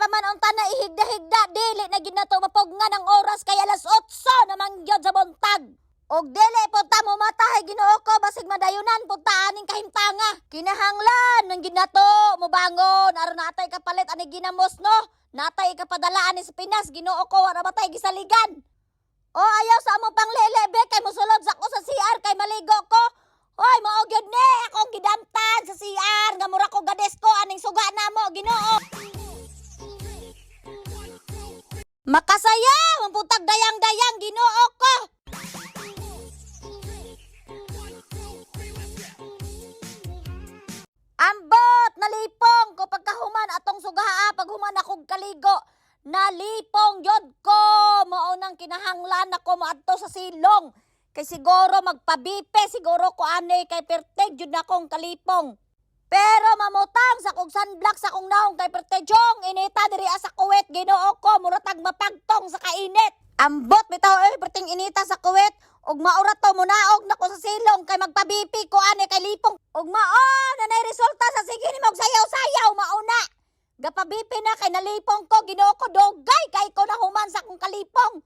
pa man unta na ihigda-higda, dili na gid nato mapugnan ang oras kay alas 8 na mangyod sa buntag. Og dili punta mo matahay Ginoo ko basig madayunan punta aning kahimtanga. Kinahanglan nang gid nato mo bangon aron natay kapalit ani ginamos no. Natay kapadalaan ni sa Pinas Ginoo ko wala matay gisaligan. O ayaw sa among panglelebe kay mosulod sa ko sa CR kay maligo ko. Hoy mao gyud ni akong gidamtan sa CR nga mura ko gades ko aning suga namo Ginoo. Makasaya mapuntag dayang-dayang Ginoo ko. Ambot nalipong ko pagkahuman atong sugaha paghuman akong kaligo. Nalipong yod ko mao nang kinahanglan ako moadto sa silong. Kay siguro magpabipe siguro ko ani kay perteg jud akong kalipong. Pero mamutang sa kong sunblock sa kong naong kay pertejong inita diri sa kuwet Ginoo ko muratag mapagtong sa kainit. Ambot bitaw perting inita sa kuwet ug maura to munaog nako sa silong kay magpabipi ko ani kay lipong. Ug mao nanay resulta sa sige ni mog sayaw-sayaw mauna. Gapabipi na kay nalipong ko Ginoo ko dogay kay ko nahuman sa kong kalipong.